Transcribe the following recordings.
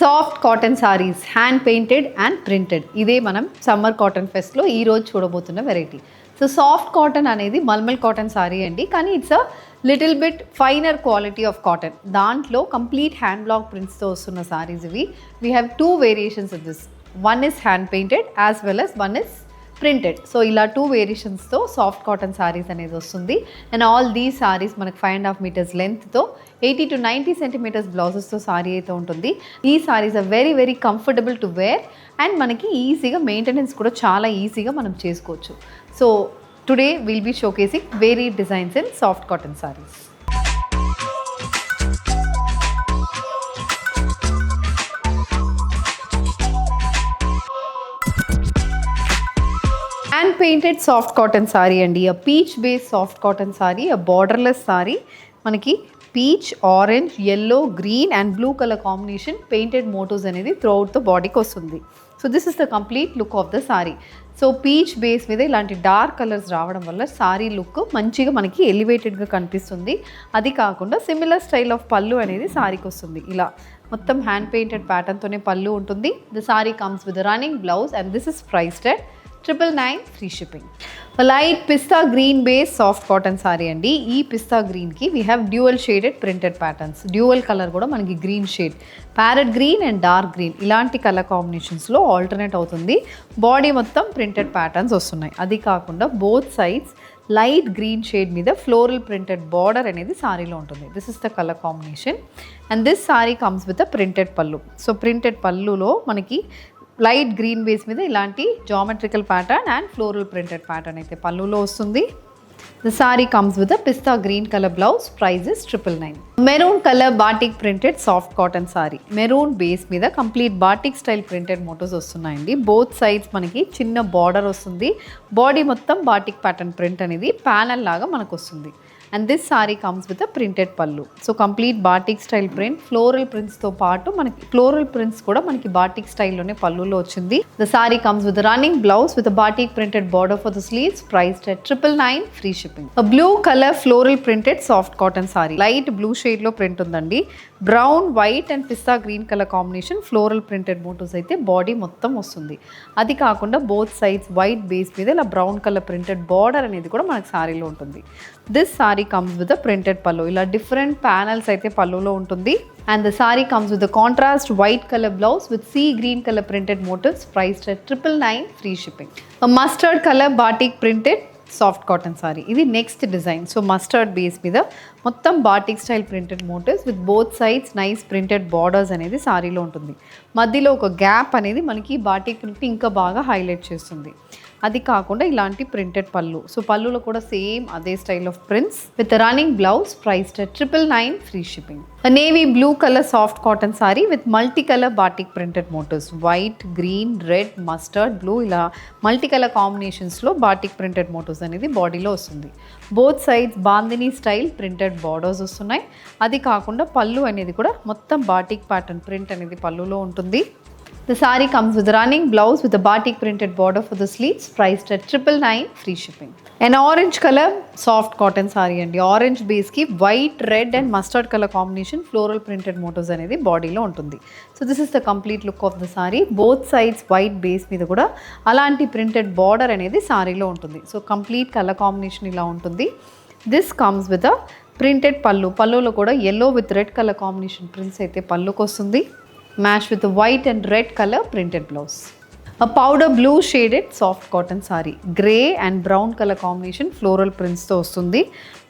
Soft cotton saris hand painted and printed. ఇదే మనం summer cotton ఫెస్ట్లో ఈరోజు చూడబోతున్న వెరైటీ. సో సాఫ్ట్ కాటన్ అనేది mulmul cotton sorry అండి, కానీ it's a little bit finer quality of cotton. దాంట్లో complete hand black ప్రింట్స్తో వస్తున్న సారీస్ ఇవి. We have two variations of this. One is hand painted as well as one is printed. So ఇలా two వేరియేషన్స్తో soft cotton saris అనేది వస్తుంది. And all these saris మనకు 5.5 meters లెంత్తో 80 to 90 centimeters బ్లౌజెస్తో సారీ అయితే ఉంటుంది. ఈ saris are very very comfortable to wear and మనకి ఈజీగా మెయింటెనెన్స్ కూడా చాలా ఈజీగా మనం చేసుకోవచ్చు. So today will be showcasing very designs in soft cotton saris. Hand painted soft cotton sorry అండి. A peach based soft cotton sari, a borderless sari. మనకి peach, orange, yellow, green and blue colour combination painted motifs అనేది throughout the బాడీకి వస్తుంది. So this is the complete look of the sorry. So peach base మీద ఇలాంటి dark colours రావడం వల్ల sorry look మంచిగా మనకి ఎలివేటెడ్గా కనిపిస్తుంది. అది కాకుండా సిమిలర్ స్టైల్ ఆఫ్ పళ్ళు అనేది సారీకి వస్తుంది. ఇలా మొత్తం హ్యాండ్ పెయింటెడ్ ప్యాటర్న్తోనే పళ్ళు ఉంటుంది. The sorry comes with running blouse and this is priced at 999 free shipping. Light pista green base soft cotton sorry అండి. ఈ పిస్తా గ్రీన్కి we have dual shaded printed patterns. Dual colour కూడా మనకి green shade, parrot green and dark green ఇలాంటి colour కాంబినేషన్స్లో alternate అవుతుంది. Body మొత్తం printed patterns వస్తున్నాయి. అది కాకుండా both sides light green shade మీద ఫ్లోరల్ ప్రింటెడ్ బార్డర్ అనేది సారీలో ఉంటుంది. This is the colour combination and this sorry comes with a printed pallu. So printed పళ్ళులో మనకి లైట్ గ్రీన్ బేస్ మీద ఇలాంటి geometrical pattern and floral printed pattern అయితే పళ్ళులో వస్తుంది. The sorry comes with a pista green colour blouse. Price is 999. Maroon colour batik printed soft cotton sorry. Maroon base మీద complete batik style printed motifs వస్తున్నాయండి. Both sides మనకి చిన్న border వస్తుంది. Body మొత్తం batik pattern print అనేది panel లాగా మనకు వస్తుంది. And this sorry comes with a printed pallu. So complete batik style print, floral ప్రింట్స్తో పాటు మనకి ఫ్లోరల్ ప్రింట్స్ కూడా మనకి బాటిక్ స్టైల్లోనే పళ్ళులో వచ్చింది. The sorry comes with running blouse with batik printed border for the sleeves. Priced at 999 free shipping. Blue colour floral printed soft cotton sari. Light blue షేడ్లో print ఉందండి. Brown, white and pista green colour combination floral printed motives అయితే body మొత్తం వస్తుంది. అది కాకుండా both sides white base మీద ఇలా brown colour printed border అనేది కూడా మనకి సారీలో ఉంటుంది. This sari comes with a printed pallu. ఇలా డిఫరెంట్ ప్యానల్స్ అయితే పళ్ళులో ఉంటుంది. And the sorry comes with contrast white colour blouse with sea green colour printed motifs. Priced at 999 free shipping. Mustard colour batik printed soft cotton sari. ఇది next design. So mustard base మీద మొత్తం batik style printed motifs with both sides nice printed borders అనేది సారీలో ఉంటుంది. మధ్యలో ఒక gap అనేది మనకి బాటిక్ ప్రింట్ ఇంకా బాగా హైలైట్ చేస్తుంది. అది కాకుండా ఇలాంటి ప్రింటెడ్ పళ్ళు. సో పళ్ళులో కూడా సేమ్ అదే style of prints with running blouse. Priced at 999 free shipping. Navy blue colour soft cotton sari with multi colour batik printed motifs. White, green, red, mustard, blue ఇలా multi colour కాంబినేషన్స్లో batik printed motifs అనేది బాడీలో వస్తుంది. Both sides bandhani style printed borders వస్తున్నాయి. అది కాకుండా పళ్ళు అనేది కూడా మొత్తం బాటిక్ ప్యాటర్న్ ప్రింట్ అనేది పళ్ళులో ఉంటుంది. The saree comes with a running blouse with a batik printed border for the sleeves. Priced at 999 free shipping. An orange color soft cotton saree and orange base ki white, red and mustard color combination floral printed motifs anedi body lo untundi. So this is the complete look of the saree. Both sides white base మీద కూడా అలాంటి printed border అనేది saree లో ఉంటుంది. So complete color combination ఇలా ఉంటుంది. This comes with a printed pallu. పళ్ళులో కూడా yellow with red color combination prints అయితే పళ్ళుకి వస్తుంది. Match with a white and red color printed blouse. A powder blue shaded soft cotton saree. Grey and brown color combination floral prints తో వస్తుంది.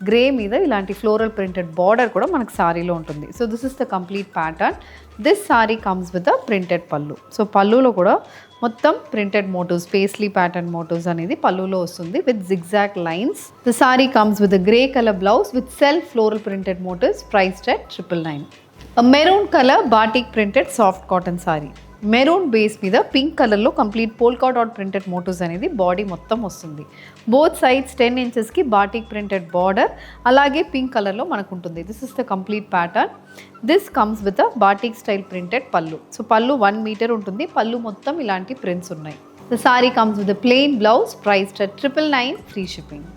Grey మీద ఇలాంటి floral printed border కూడా మనకు సారీలో ఉంటుంది. So this is the complete pattern. This sorry comes with the printed pallu. So పళ్ళులో కూడా మొత్తం printed motives, paisley pattern motives అనేది పళ్ళులో వస్తుంది with zigzag lines. The sorry comes with grey colour blouse with self floral printed motifs. Priced at 999. Maroon colour batik printed soft cotton sorry. Maroon base మీద pink కలర్లో complete polka dot printed motifs అనేది body మొత్తం వస్తుంది. Both sides 10 inchesకి batik printed border అలాగే pink కలర్లో మనకు ఉంటుంది. This is the complete pattern. This comes with a batik style printed pallu. So pallu 1 meter ఉంటుంది. పళ్ళు మొత్తం ఇలాంటి ప్రింట్స్ ఉన్నాయి. The sorry comes with a plain blouse. Priced at 999 free shipping.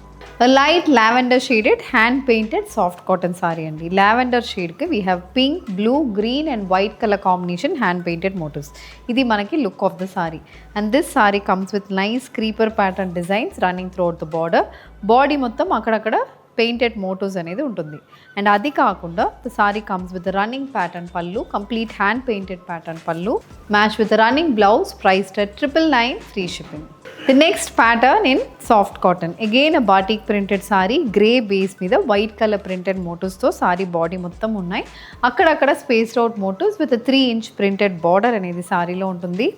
Light lavender shaded hand painted soft cotton sorry అండి. Lavender షేడ్కి we have pink, blue, green and white colour combination hand painted motifs. ఇది మనకి look of the sari. And this sorry comes with nice creeper pattern designs running throughout the border. Body మొత్తం అక్కడక్కడ painted motifs అనేది ఉంటుంది. And అది కాకుండా the sorry comes with running pattern pallu, complete hand painted pattern pallu, match with running blouse, priced at 999 free shipping. The next pattern in soft cotton, again a batik printed sari, grey base మీద white colour printed మోటివ్స్తో sari body మొత్తం ఉన్నాయి. అక్కడక్కడ spaced out motifs with 3-inch printed border అనేది సారీలో ఉంటుంది.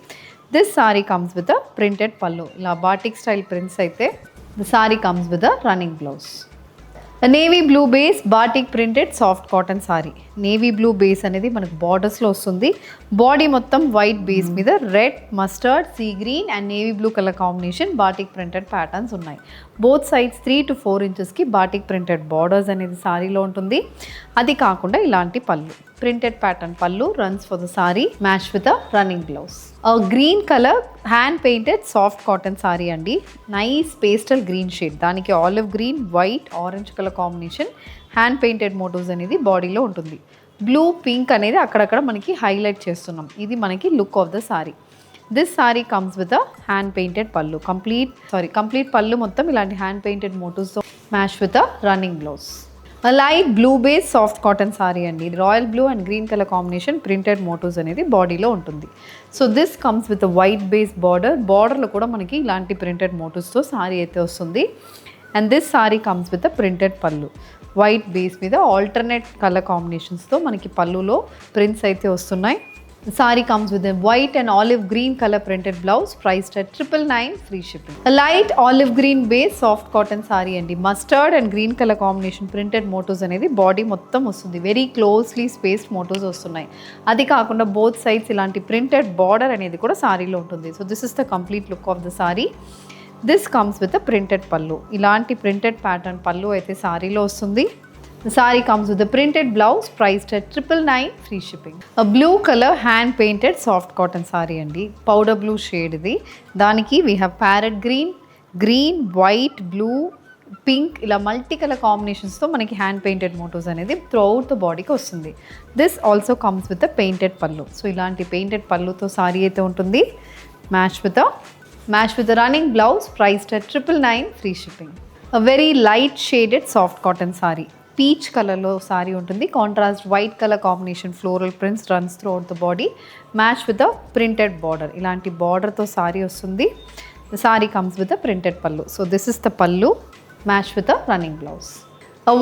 This sorry comes with a printed pallu. ఇలా batik style prints అయితే the sorry comes with a running blouse. Navy blue base batik printed soft cotton sari. Navy blue base అనేది మనకు బార్డర్స్లో వస్తుంది. Body మొత్తం వైట్ బేస్ మీద red, mustard, sea green and navy blue colour combination batik printed patterns ఉన్నాయి. Both sides 3 to 4 inches batik printed borders అనేది సారీలో ఉంటుంది. అది కాకుండా ఇలాంటి పళ్ళు, printed pattern pallu runs for the sari, match with a running blouse. Green colour hand painted soft cotton sorry అండి. Nice pastel green shade, దానికి olive green, white, orange colour combination hand painted motifs అనేది బాడీలో ఉంటుంది. బ్లూ, పింక్ అనేది అక్కడక్కడ మనకి highlight చేస్తున్నాం. ఇది మనకి look of the sari. This sorry comes with a hand painted pallu, complete pallu మొత్తం ఇలాంటి హ్యాండ్ పెయింటెడ్ మోటివ్స్తో match with a running blouse. Light blue base soft cotton sorry అండి. Royal blue and green colour combination printed motifs అనేది బాడీలో ఉంటుంది. So this comes with white base బార్డర్లో కూడా మనకి ఇలాంటి ప్రింటెడ్ మోటివ్స్తో సారీ అయితే వస్తుంది. And this sorry comes with printed pallu, white base మీద ఆల్టర్నేట్ కలర్ కాంబినేషన్స్తో మనకి పళ్ళులో ప్రింట్స్ అయితే వస్తున్నాయి. Sari comes with white and olive green colour printed blouse, priced at 999 free shipping. Light olive green base soft cotton sorry అండి. Mustard and green colour combination printed motifs అనేది body మొత్తం వస్తుంది. Very closely spaced motifs వస్తున్నాయి. అది కాకుండా both sides ఇలాంటి printed border అనేది కూడా సారీలో ఉంటుంది. So this is the complete look of the sari. This comes with printed పళ్ళు, ఇలాంటి ప్రింటెడ్ ప్యాటర్న్ పళ్ళు అయితే సారీలో వస్తుంది. The saree comes with a printed blouse, priced at 999 free shipping. A blue color hand painted soft cotton saree andi. Powder blue shade idi. Daniki we have parrot green, white, blue, pink ila multi color combinations తో మనకి hand painted motifs అనేది throughout the బాడీకి వస్తుంది. This also comes with a painted పళ్ళు. So ఇలాంటి painted పళ్ళుతో sorry అయితే ఉంటుంది. Match with running blouse, priced at 999 free shipping. A very light shaded soft cotton saree. Peach కలర్లో సారీ ఉంటుంది. Contrast white colour combination floral prints runs through out the body, match with a printed border. ఇలాంటి బార్డర్తో sorry వస్తుంది. The sorry comes with a printed pallu. So this is the పళ్ళు, match with a running blouse.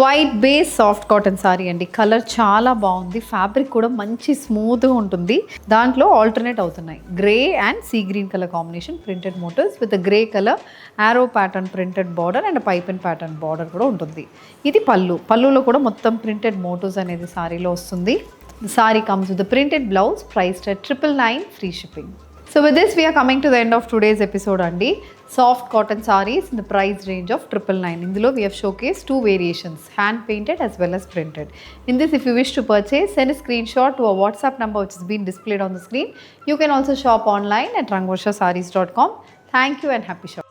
White base soft cotton sorry అండి. Colour చాలా బాగుంది. Fabric కూడా మంచి స్మూత్గా ఉంటుంది. దాంట్లో ఆల్టర్నేట్ అవుతున్నాయి grey and sea green colour combination printed motifs with grey colour arrow pattern printed border and piping pattern border కూడా ఉంటుంది. ఇది పళ్ళులో కూడా మొత్తం ప్రింటెడ్ మోటివ్స్ అనేది సారీలో వస్తుంది. Sorry comes with printed blouse, priced at 999 free shipping. So with this we are coming to the end of today's episode andi. Soft cotton sarees in the price range of 999. Indulo we have showcased 2 variations, hand painted as well as printed. In this, if you wish to purchase, send a screenshot to our WhatsApp number which has been displayed on the screen. You can also shop online at rangvarshasarees.com. Thank you and happy shopping.